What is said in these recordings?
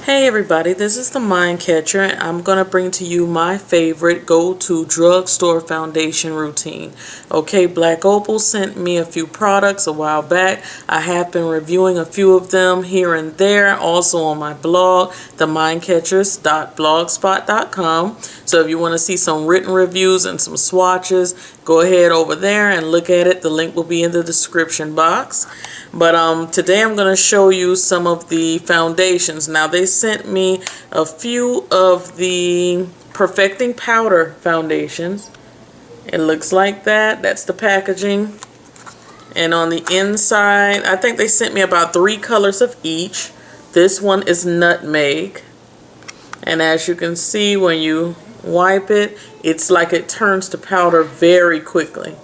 Hey everybody, this is the Mind Catcher, and I'm going to bring to you my favorite go-to drugstore foundation routine. Okay, Black Opal sent me a few products a while back. I have been reviewing a few of them here and there, also on my blog, themindcatchers.blogspot.com. So if you want to see some written reviews and some swatches, go ahead over there and look at it. The link will be in the description box. But today I'm going to show you some of the foundations. Now they sent me a few of the Perfecting Powder foundations. It looks like that. That's the packaging. And on the inside, I think they sent me about 3 colors of each. This one is Nutmeg. And as you can see, when you wipe it, it's like it turns to powder very quickly.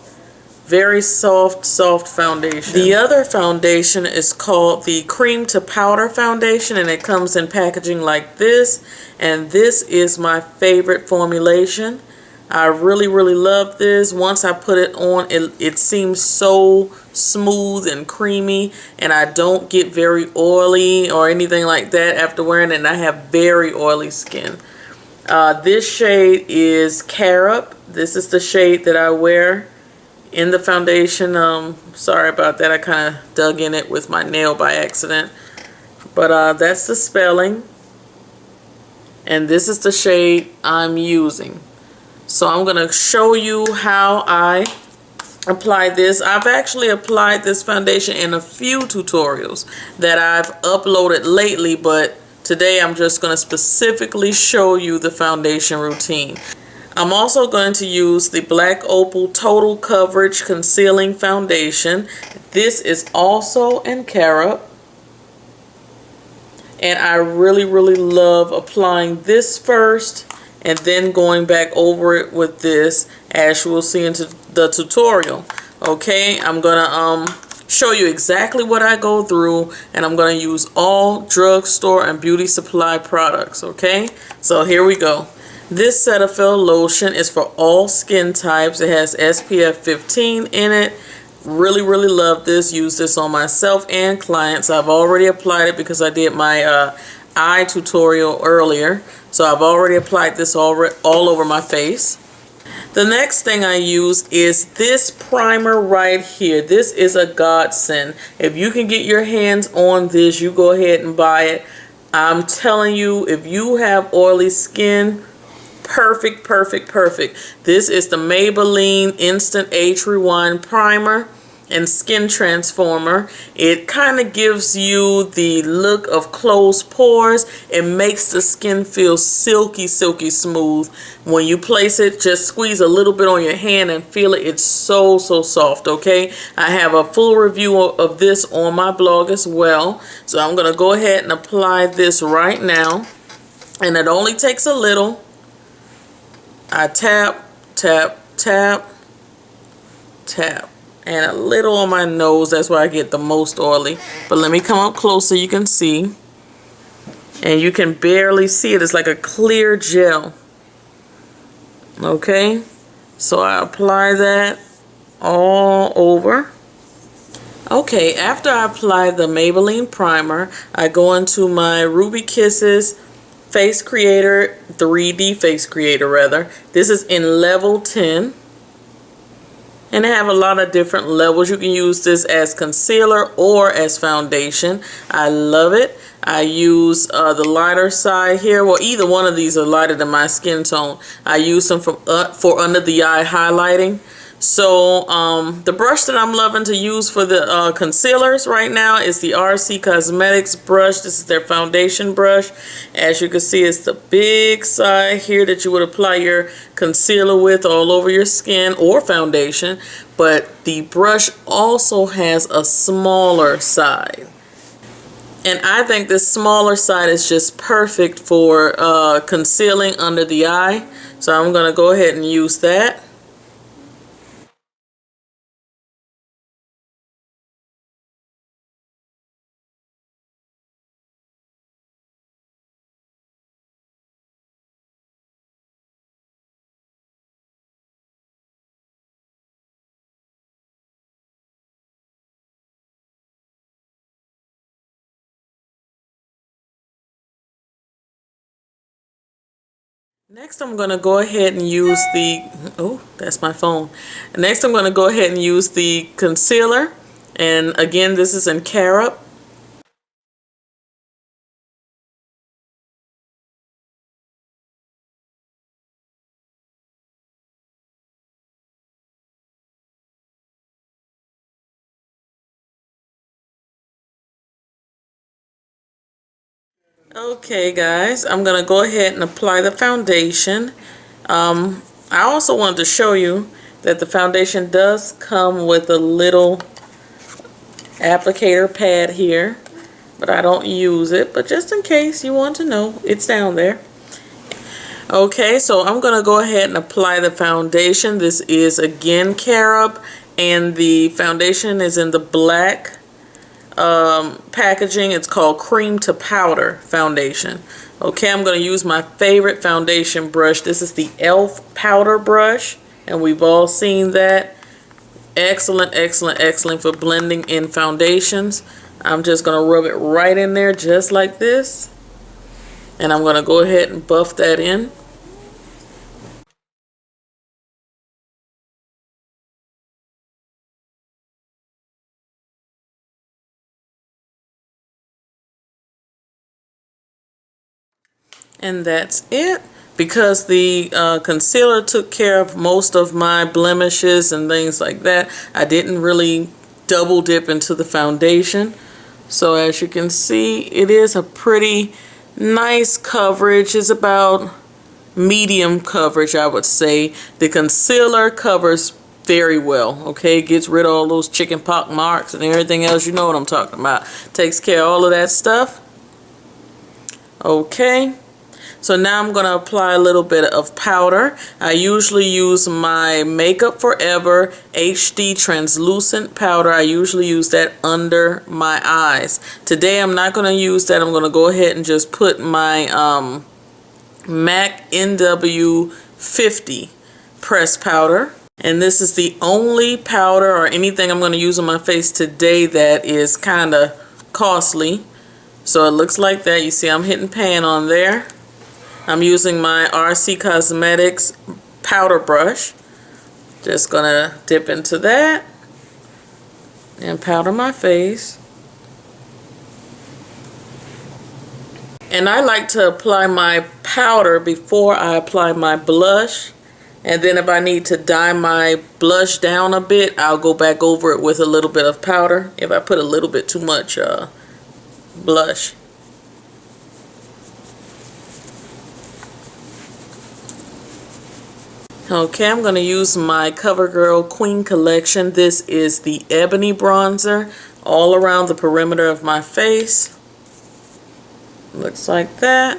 Very soft foundation. The other foundation is called the Cream to Powder foundation, and it comes in packaging like this. And this is my favorite formulation. I really love this. Once I put it on, it seems so smooth and creamy, and I don't get very oily or anything like that after wearing it, and I have very oily skin. This shade is Carob. This is the shade that I wear in the foundation. Sorry about that, I kind of dug in it with my nail by accident. But that's the spelling. And this is the shade I'm using. So I'm going to show you how I apply this. I've actually applied this foundation in a few tutorials that I've uploaded lately, but today I'm just going to specifically show you the foundation routine. I'm also going to use the Black Opal Total Coverage Concealing Foundation. This is also in Carob. And I really love applying this first and then going back over it with this, as you will see in the tutorial. Okay, I'm going to show you exactly what I go through, and I'm going to use all drugstore and beauty supply products. Okay, so here we go. This Cetaphil lotion is for all skin types. It has SPF 15 in it. Really love this. Use this on myself and clients. I've already applied it because I did my eye tutorial earlier. So I've already applied this all over my face. The next thing I use is this primer right here. This is a godsend. If you can get your hands on this, you go ahead and buy it. I'm telling you, if you have oily skin, perfect. This is the Maybelline Instant Age Rewind Primer and Skin Transformer. It kind of gives you the look of closed pores. It makes the skin feel silky smooth. When you place it, just squeeze a little bit on your hand and feel it. It's so soft. Okay, I have a full review of this on my blog as well. So I'm going to go ahead and apply this right now. And it only takes a little. I tap, and a little on my nose. That's where I get the most oily. But let me come up close so you can see. And you can barely see it. It's like a clear gel. Okay, so I apply that all over. Okay, after I apply the Maybelline primer, I go into my Ruby Kisses Face Creator, 3D Face Creator rather. This is in level 10. And they have a lot of different levels. You can use this as concealer or as foundation. I love it. I use the lighter side here. Well, either one of these are lighter than my skin tone. I use them for under the eye highlighting. So the brush that I'm loving to use for the concealers right now is the RC Cosmetics brush. This is their foundation brush. As you can see, it's the big side here that you would apply your concealer with all over your skin or foundation. But the brush also has a smaller side. And I think this smaller side is just perfect for concealing under the eye. So I'm going to go ahead and use that. Next, I'm going to go ahead and use the, oh, that's my phone. Next, I'm going to go ahead and use the concealer. And again, this is in Carob. Okay, guys, I'm going to go ahead and apply the foundation. I also wanted to show you that the foundation does come with a little applicator pad here, but I don't use it. But just in case you want to know, it's down there. Okay, so I'm going to go ahead and apply the foundation. This is again Carob, and the foundation is in the black packaging. It's called Cream to Powder Foundation. Okay, I'm going to use my favorite foundation brush. This is the e.l.f. powder brush, and we've all seen that. Excellent, excellent, excellent for blending in foundations. I'm just going to rub it right in there just like this, and I'm going to go ahead and buff that in. And that's it. Because the concealer took care of most of my blemishes and things like that, I didn't really double dip into the foundation. So as you can see, it is a pretty nice coverage. It's about medium coverage, I would say. The concealer covers very well, okay? It gets rid of all those chicken pox marks and everything else. You know what I'm talking about. Takes care of all of that stuff. Okay. So now I'm going to apply a little bit of powder. I usually use my Makeup Forever HD translucent powder. I usually use that under my eyes. Today I'm not going to use that. I'm going to go ahead and just put my MAC NW50 pressed powder. And this is the only powder or anything I'm going to use on my face today that is kind of costly. So it looks like that. You see I'm hitting pan on there. I'm using my RC Cosmetics powder brush. Just gonna dip into that and powder my face. And I like to apply my powder before I apply my blush. And then if I need to dye my blush down a bit, I'll go back over it with a little bit of powder if I put a little bit too much blush. Okay, I'm going to use my CoverGirl Queen Collection. This is the Ebony Bronzer all around the perimeter of my face. Looks like that.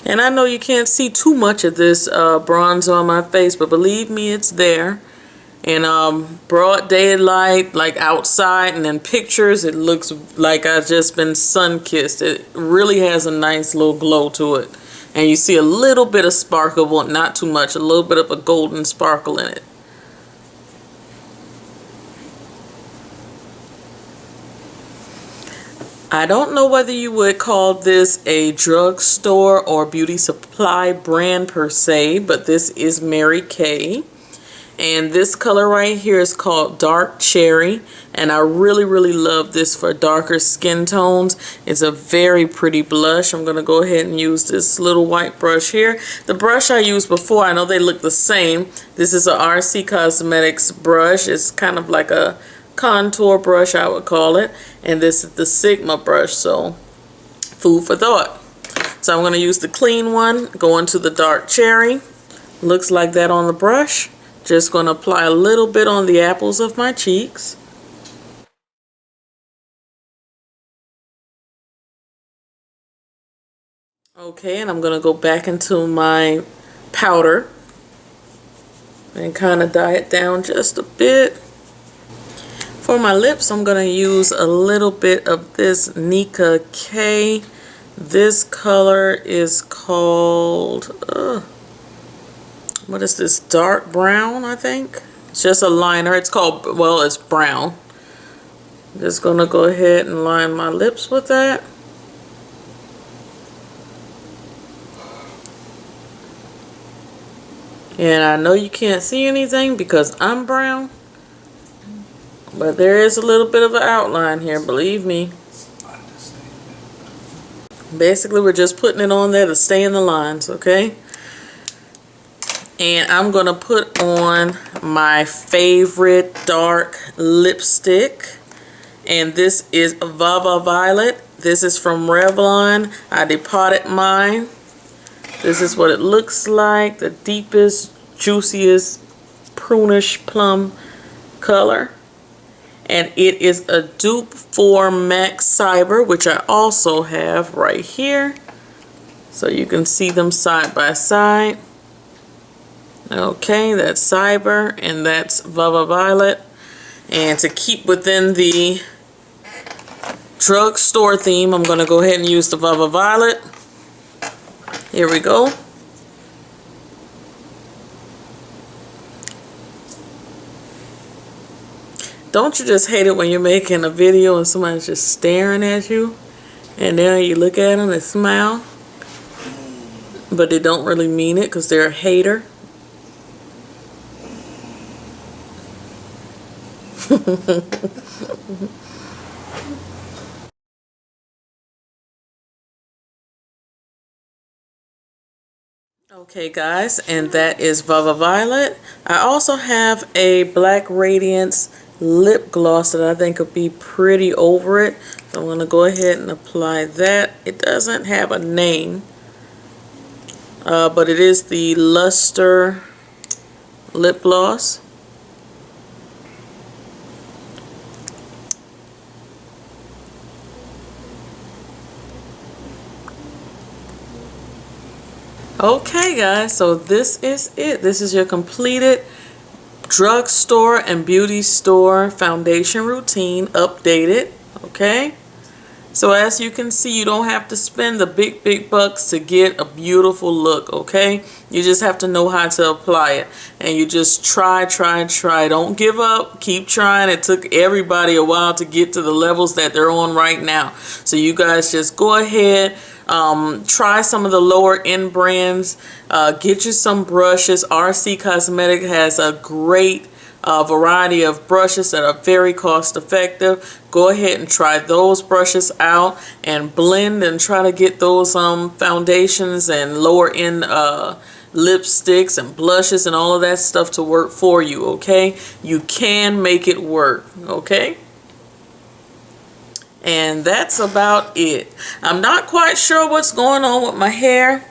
And I know you can't see too much of this bronzer on my face, but believe me, it's there. In broad daylight, like outside, and in pictures, it looks like I've just been sun-kissed. It really has a nice little glow to it. And you see a little bit of sparkle, but not too much, a little bit of a golden sparkle in it. I don't know whether you would call this a drugstore or beauty supply brand per se, but this is Mary Kay. And this color right here is called Dark Cherry, and I really love this for darker skin tones. It's a very pretty blush. I'm going to go ahead and use this little white brush here. The brush I used before, I know they look the same. This is a RC Cosmetics brush. It's kind of like a contour brush, I would call it. And this is the Sigma brush, so food for thought. So I'm going to use the clean one, go into the Dark Cherry. Looks like that on the brush. Just going to apply a little bit on the apples of my cheeks. Okay, and I'm going to go back into my powder and kind of dye it down just a bit. For my lips, I'm going to use a little bit of this Nicka K. This color is called... what is this? Dark brown, I think. It's just a liner. It's called, well, it's brown. Just gonna go ahead and line my lips with that. And I know you can't see anything because I'm brown, but there is a little bit of an outline here, believe me. Basically, we're just putting it on there to stay in the lines, okay? And I'm gonna put on my favorite dark lipstick, and this is Viva Violet. This is from Revlon. I depotted mine. This is what it looks like, the deepest, juiciest, prunish plum color. And it is a dupe for MAC Cyber, which I also have right here. So you can see them side by side. Okay, that's Cyber and that's Viva Violet. And to keep within the drugstore theme, I'm going to go ahead and use the Viva Violet. Here we go. Don't you just hate it when you're making a video and somebody's just staring at you, and then you look at them and smile, but they don't really mean it because they're a hater? Okay guys, and that is Viva Violet. I also have a Black Radiance lip gloss that I think would be pretty over it. So I'm going to go ahead and apply that. It doesn't have a name, but it is the Luster lip gloss. Okay guys, so this is it. This is your completed drugstore and beauty store foundation routine updated. Okay, so as you can see, you don't have to spend the big bucks to get a beautiful look. Okay, you just have to know how to apply it, and you just try. Don't give up, keep trying. It took everybody a while to get to the levels that they're on right now, so you guys just go ahead. Try some of the lower end brands. Get you some brushes. RC Cosmetic has a great variety of brushes that are very cost effective. Go ahead and try those brushes out and blend and try to get those foundations and lower end lipsticks and blushes and all of that stuff to work for you. Okay, you can make it work. Okay, and that's about it. I'm not quite sure what's going on with my hair.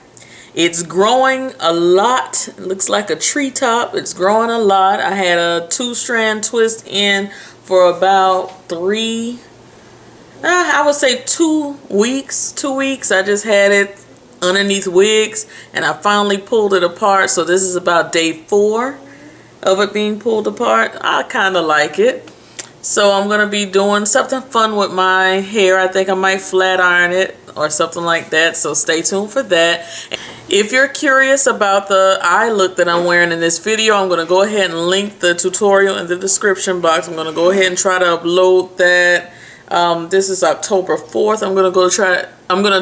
It's growing a lot. It looks like a treetop. It's growing a lot. I had a 2-strand twist in for about I would say 2 weeks. 2 weeks. I just had it underneath wigs, and I finally pulled it apart. So this is about day 4 of it being pulled apart. I kind of like it. So I'm going to be doing something fun with my hair. I think I might flat iron it or something like that. So stay tuned for that. If you're curious about the eye look that I'm wearing in this video, I'm going to go ahead and link the tutorial in the description box. I'm going to go ahead and try to upload that. This is October 4th. I'm going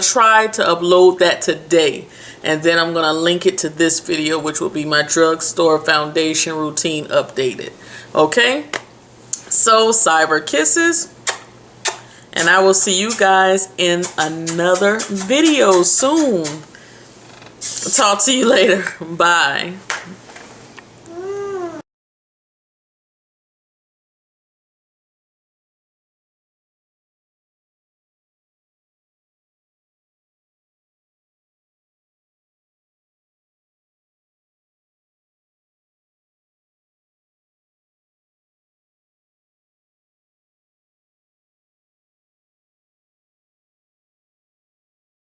to try to upload that today. And then I'm going to link it to this video, which will be my drugstore foundation routine updated. Okay? So, cyber kisses, and I will see you guys in another video soon. Talk to you later. Bye.